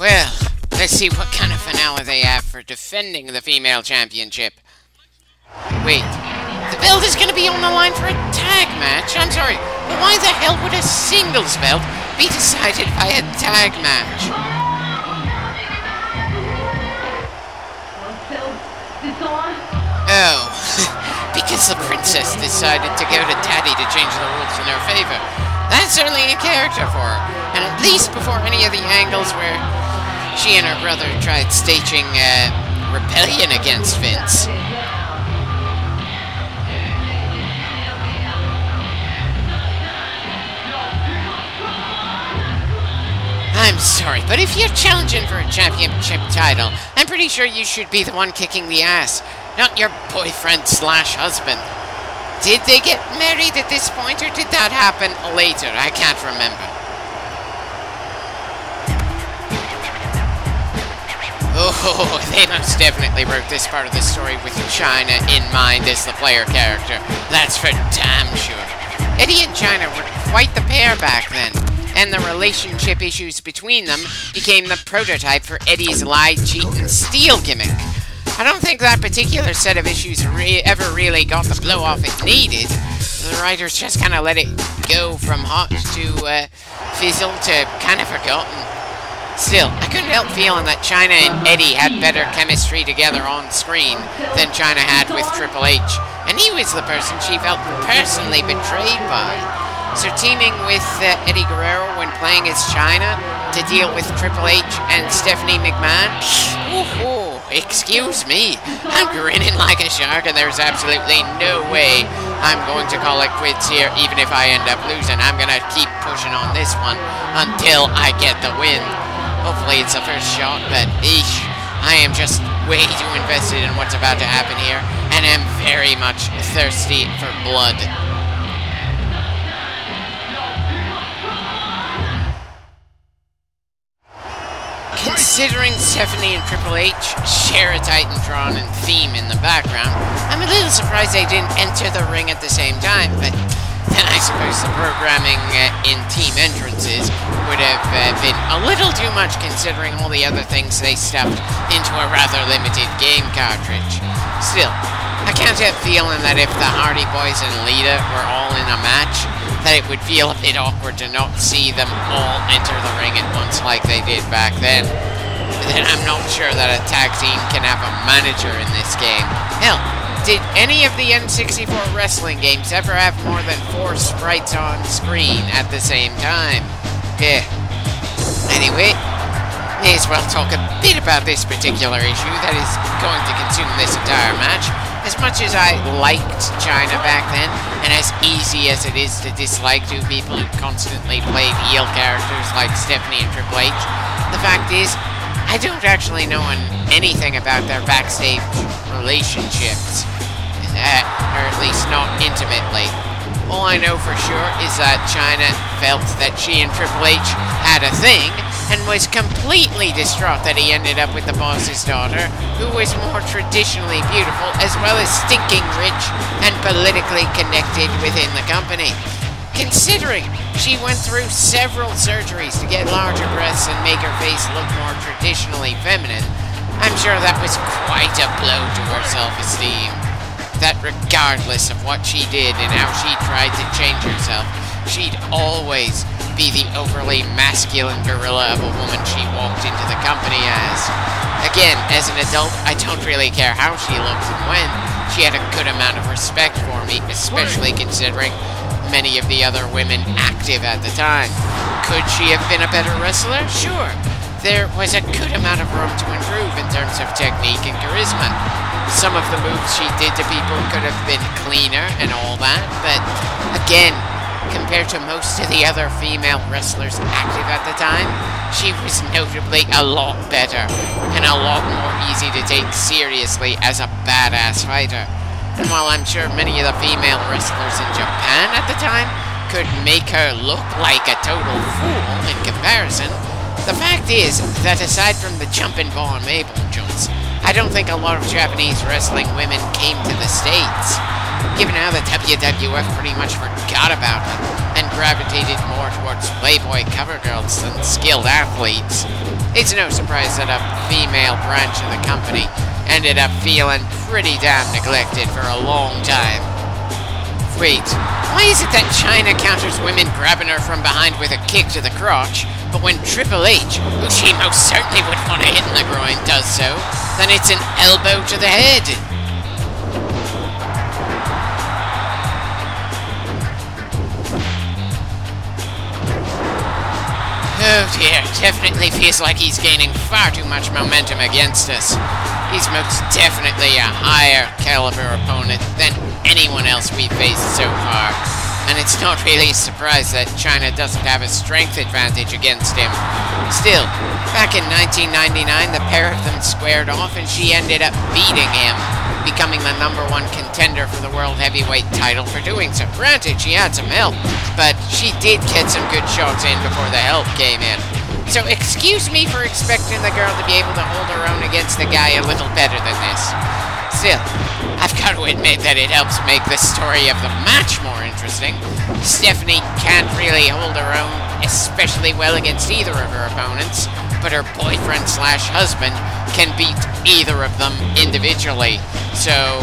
Well, let's see what kind of finale they have for defending the female championship. Wait, the belt is going to be on the line for a tag match? I'm sorry, but why the hell would a singles belt be decided by a tag match? Oh, because the princess decided to go to Daddy to change the rules in her favor. That's certainly a character for her, and at least before any of the angles where she and her brother tried staging rebellion against Vince. I'm sorry, but if you're challenging for a championship title, I'm pretty sure you should be the one kicking the ass, not your boyfriend/husband. Did they get married at this point, or did that happen later? I can't remember. Oh, they most definitely wrote this part of the story with China in mind as the player character. That's for damn sure. Eddie and China were quite the pair back then, and the relationship issues between them became the prototype for Eddie's lie, cheat, and steal gimmick. I don't think that particular set of issues ever really got the blow-off it needed. The writers just kind of let it go from hot to fizzle to kind of forgotten. Still, I couldn't help feeling that China and Eddie had better chemistry together on screen than China had with Triple H, and he was the person she felt personally betrayed by. So teaming with Eddie Guerrero when playing as China to deal with Triple H and Stephanie McMahon? Excuse me. I'm grinning like a shark, and there's absolutely no way I'm going to call it quits here, even if I end up losing. I'm going to keep pushing on this one until I get the win. Hopefully it's the first shot, but eesh, I am just way too invested in what's about to happen here, and am very much thirsty for blood. Considering Stephanie and Triple H share a Titantron and theme in the background, I'm a little surprised they didn't enter the ring at the same time, but then I suppose the programming in team entrances would have been a little too much considering all the other things they stuffed into a rather limited game cartridge. Still, I can't help feeling that if the Hardy Boys and Lita were all in a match, that it would feel a bit awkward to not see them all enter the ring at once like they did back then. But then I'm not sure that a tag team can have a manager in this game. Hell, did any of the N64 wrestling games ever have more than 4 sprites on screen at the same time? Yeah. Anyway, may as well talk a bit about this particular issue that is going to consume this entire match. As much as I liked China back then, and as easy as it is to dislike two people who constantly played heel characters like Stephanie and Triple H, the fact is, I don't actually know anything about their backstage relationships, or at least not intimately. All I know for sure is that China felt that she and Triple H had a thing, and was completely distraught that he ended up with the boss's daughter, who was more traditionally beautiful, as well as stinking rich and politically connected within the company. Considering she went through several surgeries to get larger breasts and make her face look more traditionally feminine, I'm sure that was quite a blow to her self-esteem. That regardless of what she did and how she tried to change herself, she'd always be the overly masculine gorilla of a woman she walked into the company as. Again, as an adult, I don't really care how she looked and when. She had a good amount of respect for me, especially considering many of the other women active at the time. Could she have been a better wrestler? Sure. There was a good amount of room to improve in terms of technique and charisma. Some of the moves she did to people could have been cleaner and all that, but again, compared to most of the other female wrestlers active at the time, she was notably a lot better, and a lot more easy to take seriously as a badass fighter. And while I'm sure many of the female wrestlers in Japan at the time could make her look like a total fool in comparison, the fact is that aside from the jumpin' Vaughn Mabel jumps, I don't think a lot of Japanese wrestling women came to the States. Given how the WWF pretty much forgot about them and gravitated more towards Playboy cover girls than skilled athletes, It's no surprise that a female branch of the company ended up feeling pretty damn neglected for a long time. Wait, why is it that China counters women grabbing her from behind with a kick to the crotch, but when Triple H, who she most certainly would want to hit in the groin, does so, then it's an elbow to the head? Oh dear, definitely feels like he's gaining far too much momentum against us. He's most definitely a higher caliber opponent than anyone else we've faced so far. And it's not really a surprise that China doesn't have a strength advantage against him. Still, back in 1999, the pair of them squared off and she ended up beating him, becoming the #1 contender for the World Heavyweight title for doing so. Granted, she had some help, but she did get some good shots in before the help came in. So excuse me for expecting the girl to be able to hold her own against the guy a little better than this. Still, I've got to admit that it helps make the story of the match more interesting. Stephanie can't really hold her own especially well against either of her opponents, but her boyfriend/husband can beat either of them individually. So,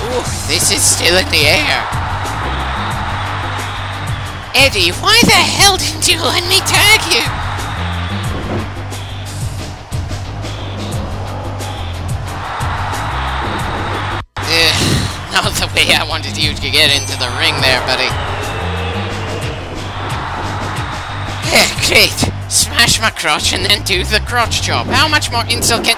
ooh, this is still in the air. Eddie, why the hell didn't you let me tag you? Not the way I wanted you to get into the ring there, buddy. Yeah, great. Smash my crotch and then do the crotch chop. How much more insult can...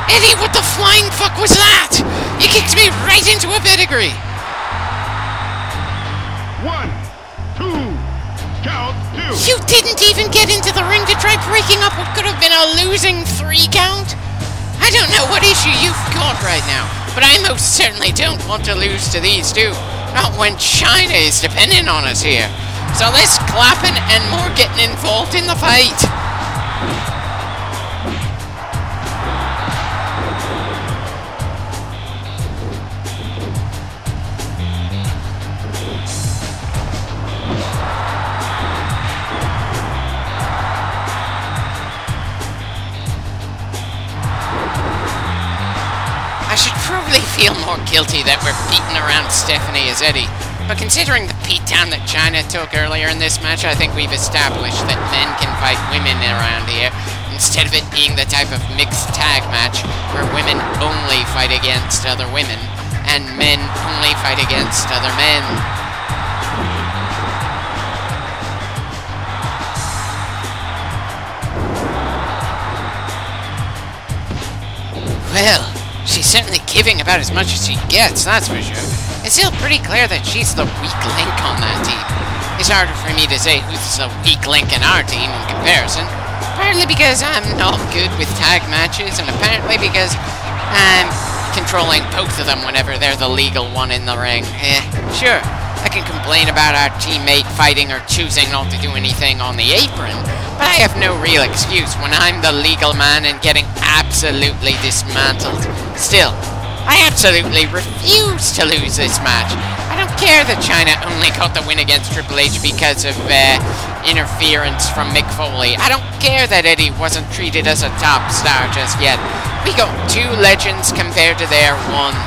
Eddie, what the flying fuck was that? You kicked me right into a pedigree. 1, 2, count 2. You didn't even get into the ring to try breaking up what could have been a losing 3 count? I don't know what issue you've got right now, but I most certainly don't want to lose to these two. Not when China is dependent on us here. So less clapping and more getting involved in the fight. I should probably feel more guilty that we're beating around Stephanie as Eddie, but considering the beatdown that China took earlier in this match, I think we've established that men can fight women around here, instead of it being the type of mixed tag match where women only fight against other women, and men only fight against other men. Well, she's certainly giving about as much as she gets, that's for sure. It's still pretty clear that she's the weak link on that team. It's harder for me to say who's the weak link in our team in comparison. Partly because I'm not good with tag matches, and apparently because I'm controlling both of them whenever they're the legal one in the ring. Sure, I can complain about our teammate fighting or choosing not to do anything on the apron, but I have no real excuse when I'm the legal man and getting absolutely dismantled. Still, I absolutely refuse to lose this match. I don't care that China only got the win against Triple H because of interference from Mick Foley. I don't care that Eddie wasn't treated as a top star just yet. We got 2 legends compared to their 1.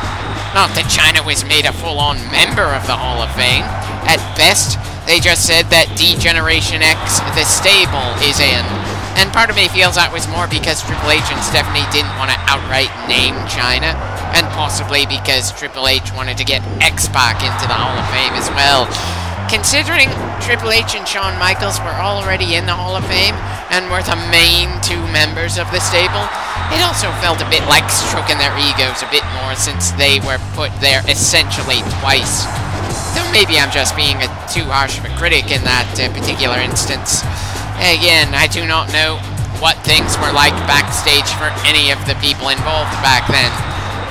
Not that China was made a full-on member of the Hall of Fame. At best, they just said that D-Generation X, the stable, is in. And part of me feels that was more because Triple H and Stephanie didn't want to outright name China, and possibly because Triple H wanted to get X-Pac into the Hall of Fame as well. Considering Triple H and Shawn Michaels were already in the Hall of Fame, and were the main 2 members of the stable, it also felt a bit like stroking their egos a bit more since they were put there essentially twice. Though maybe I'm just being too harsh of a critic in that particular instance. Again, I do not know what things were like backstage for any of the people involved back then.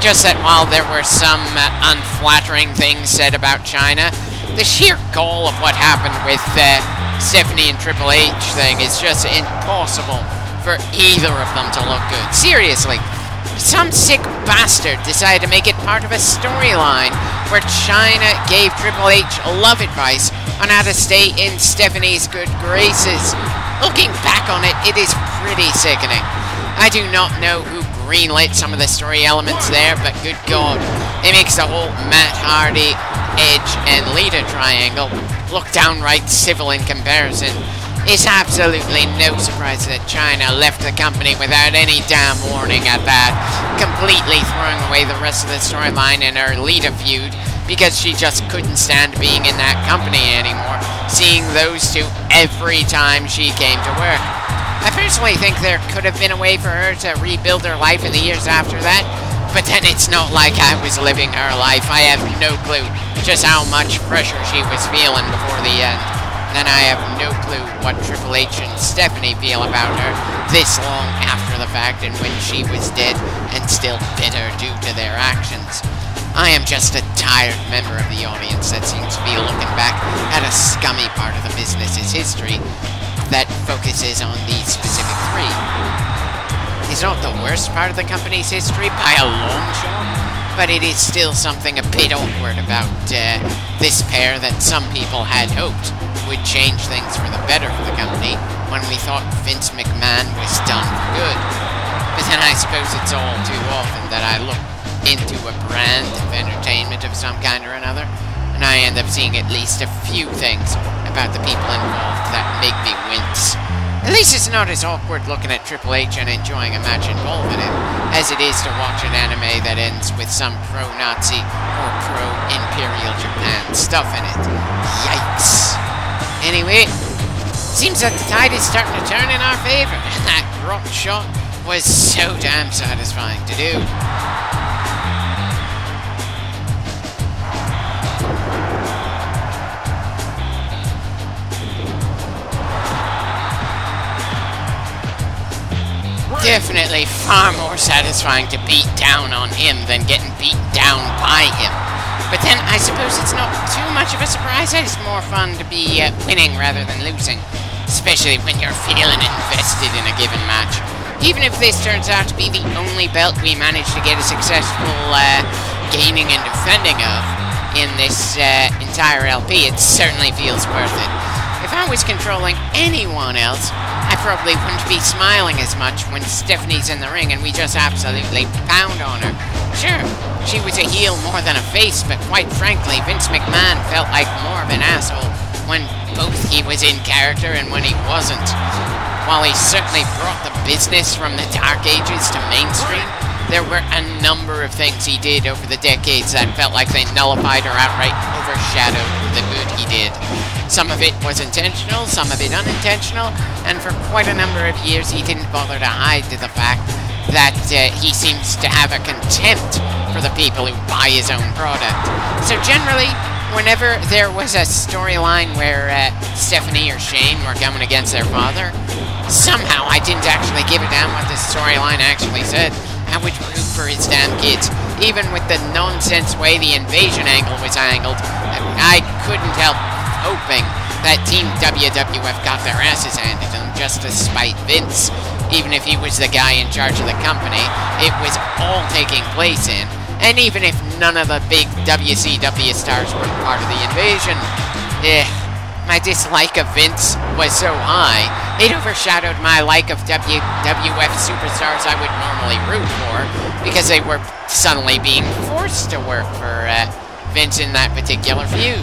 Just that while there were some unflattering things said about China, the sheer gall of what happened with Stephanie and Triple H thing is just impossible for either of them to look good. Seriously, some sick bastard decided to make it part of a storyline where China gave Triple H love advice on how to stay in Stephanie's good graces. Looking back on it, it is pretty sickening. I do not know who greenlit some of the story elements there, but good God, it makes the whole Matt Hardy, Edge, and Lita triangle look downright civil in comparison. It's absolutely no surprise that China left the company without any damn warning at that, completely throwing away the rest of the storyline in her Lita feud because she just couldn't stand being in that company anymore, seeing those two every time she came to work. I personally think there could have been a way for her to rebuild her life in the years after that, but then it's not like I was living her life. I have no clue just how much pressure she was feeling before the end. And I have no clue what Triple H and Stephanie feel about her this long after the fact and when she was dead and still bitter due to their actions. I am just a tired member of the audience that seems to be looking back at a scummy part of the business's history that focuses on these specific three. It's not the worst part of the company's history by a long shot, but it is still something a bit awkward about this pair that some people had hoped would change things for the better for the company when we thought Vince McMahon was done for good. But then I suppose it's all too often that I look into a brand of entertainment of some kind or another, and I end up seeing at least a few things about the people involved that make me wince. At least it's not as awkward looking at Triple H and enjoying a match involving him as it is to watch an anime that ends with some pro-Nazi or pro-Imperial Japan stuff in it. Yikes. Anyway, seems that the tide is starting to turn in our favor, and that drop shot was so damn satisfying to do. Definitely far more satisfying to beat down on him than getting beat down by him. But then I suppose it's not too much of a surprise. It's more fun to be winning rather than losing, especially when you're feeling invested in a given match. Even if this turns out to be the only belt we manage to get a successful gaining and defending of in this entire LP, it certainly feels worth it. If I was controlling anyone else, I probably wouldn't be smiling as much when Stephanie's in the ring and we just absolutely pound on her. Sure, she was a heel more than a face, but quite frankly, Vince McMahon felt like more of an asshole when both he was in character and when he wasn't. While he certainly brought the business from the Dark Ages to mainstream, there were a number of things he did over the decades that felt like they nullified or outright overshadowed the good he did. Some of it was intentional, some of it unintentional, and for quite a number of years he didn't bother to hide the fact that he seems to have a contempt for the people who buy his own product. So generally, whenever there was a storyline where Stephanie or Shane were coming against their father, somehow I didn't actually give a damn what the storyline actually said. I would root for his damn kids. Even with the nonsense way the invasion angle was angled, I couldn't help hoping that Team WWF got their asses handed to them just to spite Vince. Even if he was the guy in charge of the company, it was all taking place in. And even if none of the big WCW stars were part of the invasion, my dislike of Vince was so high, it overshadowed my like of WWF superstars I would normally root for, because they were suddenly being forced to work for Vince in that particular feud.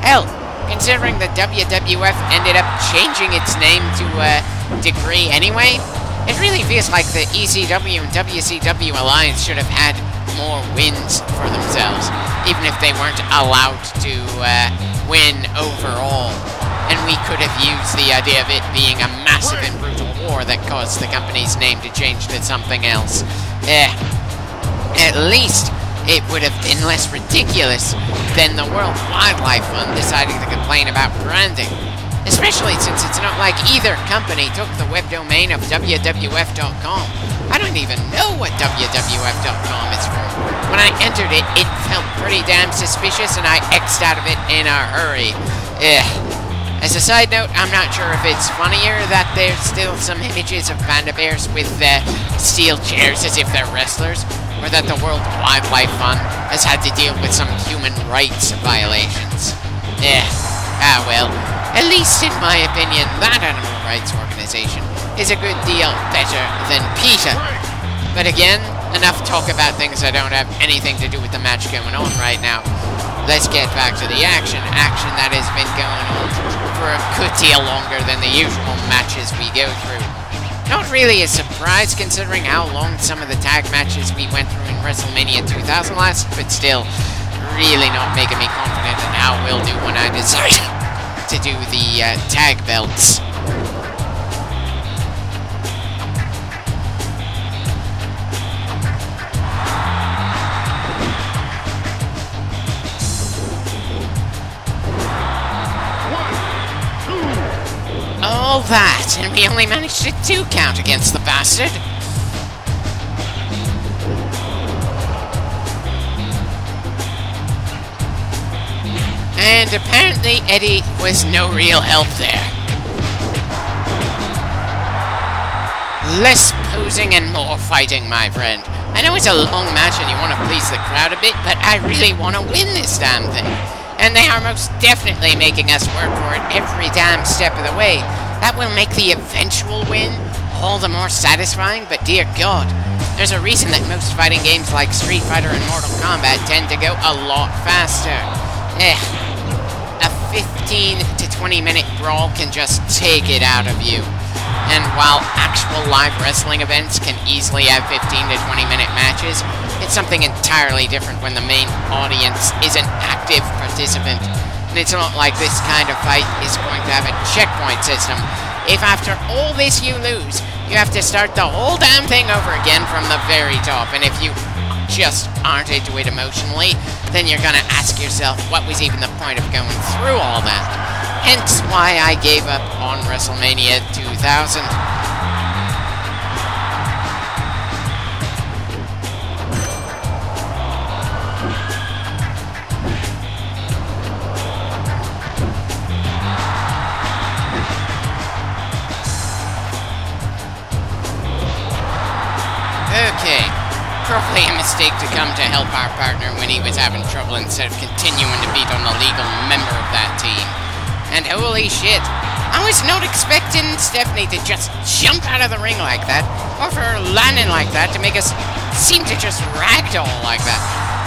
Hell, considering the WWF ended up changing its name to a degree anyway, it really feels like the ECW and WCW alliance should have had more wins for themselves, even if they weren't allowed to win overall. And we could have used the idea of it being a massive and brutal war that caused the company's name to change to something else. At least it would have been less ridiculous than the World Wildlife Fund deciding to complain about branding. Especially since it's not like either company took the web domain of WWF.com. I don't even know what WWF.com is for. When I entered it, it felt pretty damn suspicious and I X'd out of it in a hurry. As a side note, I'm not sure if it's funnier that there's still some images of panda bears with steel chairs as if they're wrestlers, or that the World Wildlife Fund has had to deal with some human rights violations. Well, At least in my opinion, that animal rights organization is a good deal better than PETA. But again, enough talk about things that don't have anything to do with the match going on right now. Let's get back to the action that has been going on for a good deal longer than the usual matches we go through. Not really a surprise considering how long some of the tag matches we went through in WrestleMania 2000 last, but still really not making me confident in how we'll do when I decide to do the tag belts. All that, and we only managed a 2 count against the bastard. And apparently Eddie was no real help there. Less posing and more fighting, my friend. I know it's a long match and you want to please the crowd a bit, but I really want to win this damn thing. And they are most definitely making us work for it every damn step of the way. That will make the eventual win all the more satisfying, but dear God, there's a reason that most fighting games like Street Fighter and Mortal Kombat tend to go a lot faster. A 15 to 20 minute brawl can just take it out of you. And while actual live wrestling events can easily have 15 to 20 minute matches, it's something entirely different when the main audience is an active participant. And it's not like this kind of fight is going to have a checkpoint system. If after all this you lose, you have to start the whole damn thing over again from the very top. And if you just aren't into it emotionally, then you're gonna ask yourself, what was even the point of going through all that? Hence why I gave up on WrestleMania 2000. Okay, probably a mistake to come to help our partner when he was having trouble instead of continuing to beat on the legal member of that team. And holy shit, I was not expecting Stephanie to just jump out of the ring like that, or for her landing like that to make us seem to just ragdoll like that.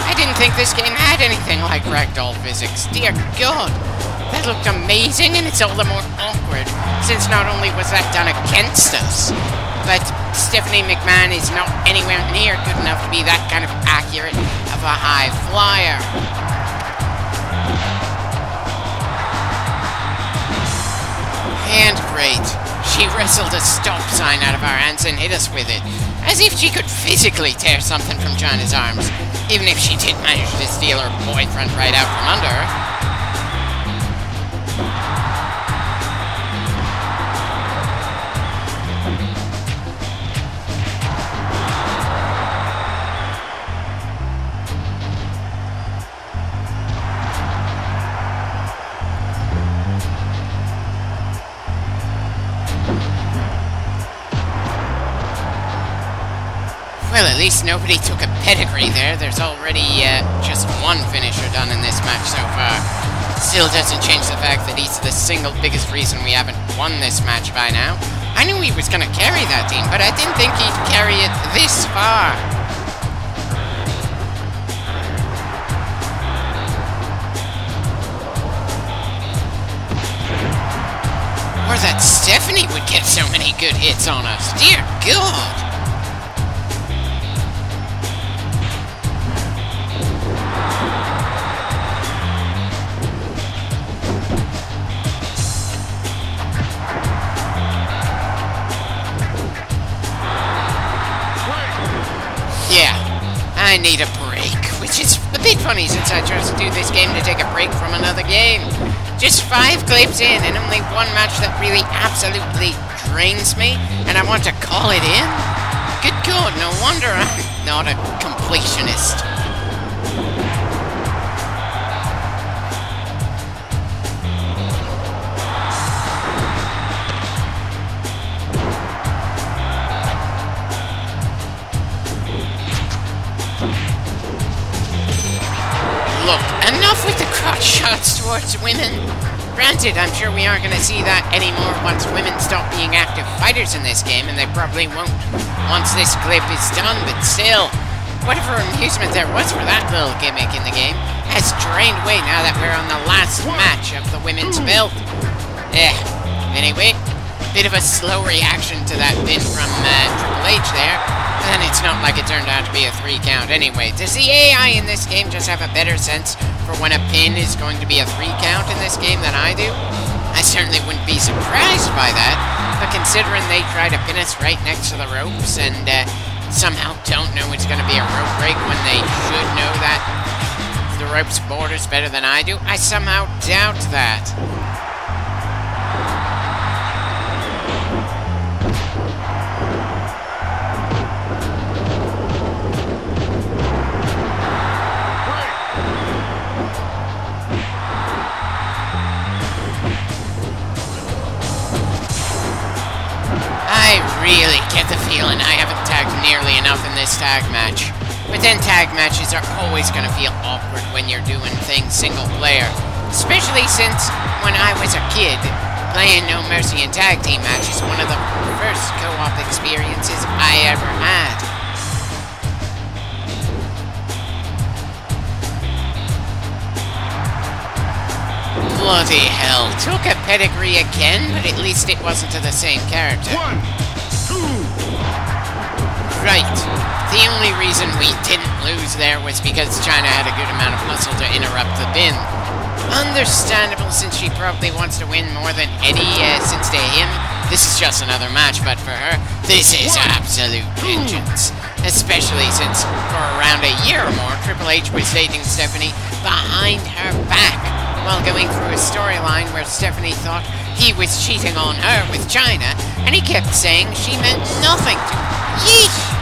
I didn't think this game had anything like ragdoll physics, dear God. That looked amazing, and it's all the more awkward, since not only was that done against us, but Stephanie McMahon is not anywhere near good enough to be that kind of accurate of a high flyer. And great, she wrestled a stop sign out of our hands and hit us with it, as if she could physically tear something from China's arms, even if she did manage to steal her boyfriend right out from under her. Well, at least nobody took a pedigree there. There's already just one finisher done in this match so far. Still doesn't change the fact that he's the single biggest reason we haven't won this match by now. I knew he was going to carry that team, but I didn't think he'd carry it this far. Or that Stephanie would get so many good hits on us. Dear God! I need a break, which is a bit funny since I chose to do this game to take a break from another game. Just 5 clips in and only one match that really absolutely drains me, and I want to call it in? Good God, no wonder I'm not a completionist. Look, enough with the crotch shots towards women. Granted, I'm sure we aren't going to see that anymore once women stop being active fighters in this game, and they probably won't once this clip is done, but still, whatever amusement there was for that little gimmick in the game has drained away now that we're on the last match of the women's belt. Yeah, anyway, bit of a slow reaction to that pin from Triple H there, and it's not like it turned out to be a 3 count anyway. Does the AI in this game just have a better sense for when a pin is going to be a 3 count in this game than I do? I certainly wouldn't be surprised by that, but considering they try to pin us right next to the ropes and somehow don't know it's going to be a rope break when they should know that the ropes borders better than I do, I somehow doubt that. I really get the feeling I haven't tagged nearly enough in this tag match. But then tag matches are always going to feel awkward when you're doing things single player. Especially since, when I was a kid, playing No Mercy in tag team matches one of the first co-op experiences I ever had. Bloody hell, took a pedigree again, but at least it wasn't to the same character. 1, 2. Right. The only reason we didn't lose there was because China had a good amount of muscle to interrupt the pin. Understandable, since she probably wants to win more than Eddie, since to him, this is just another match, but for her, this is absolute vengeance. Especially since, for around a year or more, Triple H was dating Stephanie behind her back, while going through a storyline where Stephanie thought he was cheating on her with China, and he kept saying she meant nothing to her. Yeesh!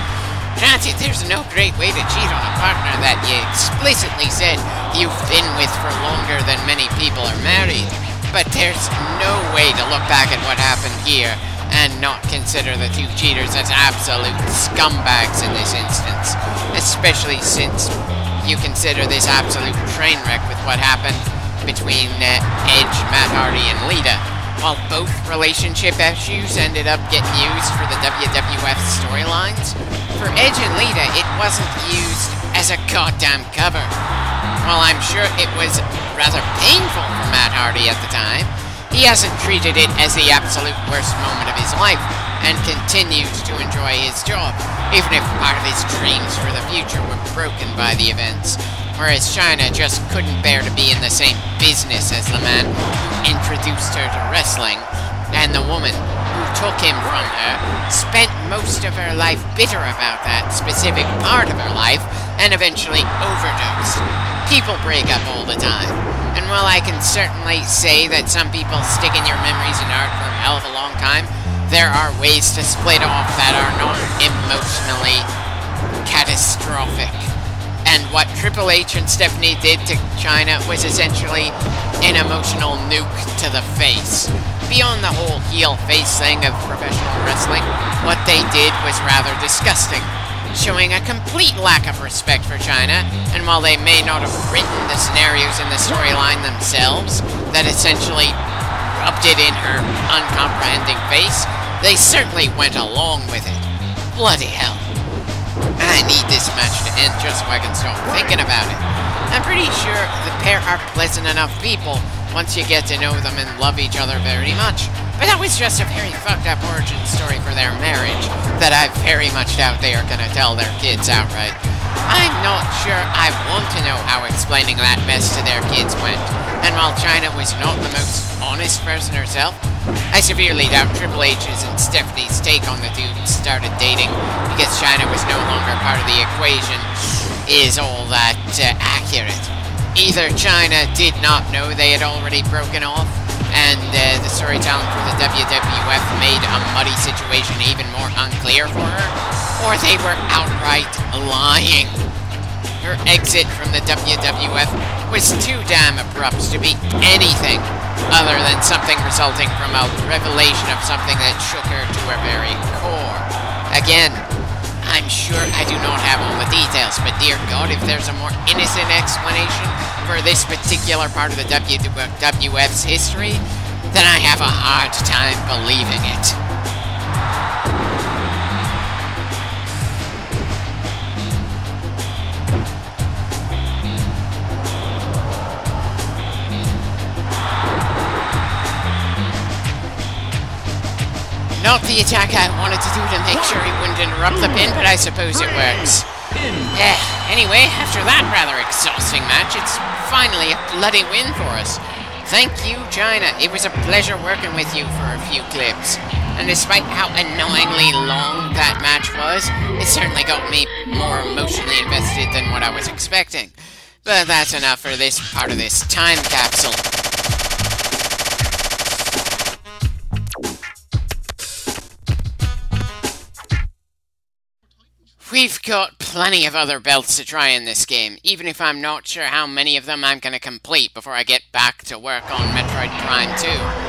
Granted, there's no great way to cheat on a partner that you explicitly said you've been with for longer than many people are married, but there's no way to look back at what happened here and not consider the two cheaters as absolute scumbags in this instance, especially since you consider this absolute train wreck with what happened between Edge, Matt Hardy, and Lita. While both relationship issues ended up getting used for the WWF storylines, for Edge and Lita, it wasn't used as a goddamn cover. While I'm sure it was rather painful for Matt Hardy at the time, he hasn't treated it as the absolute worst moment of his life, and continues to enjoy his job, even if part of his dreams for the future were broken by the events. Whereas China just couldn't bear to be in the same business as the man who introduced her to wrestling, and the woman who took him from her spent most of her life bitter about that specific part of her life, and eventually overdosed. People break up all the time, and while I can certainly say that some people stick in your memories and art for a hell of a long time, there are ways to split off that are not emotionally catastrophic. And what Triple H and Stephanie did to China was essentially an emotional nuke to the face. Beyond the whole heel-face thing of professional wrestling, what they did was rather disgusting, showing a complete lack of respect for China, and while they may not have written the scenarios in the storyline themselves that essentially rubbed it in her uncomprehending face, they certainly went along with it. Bloody hell. I need this match to end just so I can stop thinking about it. I'm pretty sure the pair are pleasant enough people once you get to know them and love each other very much. But that was just a very fucked up origin story for their marriage that I very much doubt they are going to tell their kids outright. I'm not sure I want to know how explaining that mess to their kids went. And while China was not the most honest person herself, I severely doubt Triple H's and Stephanie's take on the two started dating because China was no longer part of the equation is all that accurate. Either China did not know they had already broken off, and the storytelling for the WWF made a muddy situation even more unclear for her, or they were outright lying. Her exit from the WWF was too damn abrupt to be anything other than something resulting from a revelation of something that shook her to her very core. Again, I'm sure I I do not have all the details, but dear God, if there's a more innocent explanation for this particular part of the WWF's history, then I have a hard time believing it. Not the attack I wanted to do to make sure he wouldn't interrupt the pin, but I suppose it works. Anyway, after that rather exhausting match, it's finally a bloody win for us. Thank you, China. It was a pleasure working with you for a few clips. And despite how annoyingly long that match was, it certainly got me more emotionally invested than what I was expecting. But that's enough for this part of this time capsule. We've got plenty of other belts to try in this game, even if I'm not sure how many of them I'm going to complete before I get back to work on Metroid Prime 2.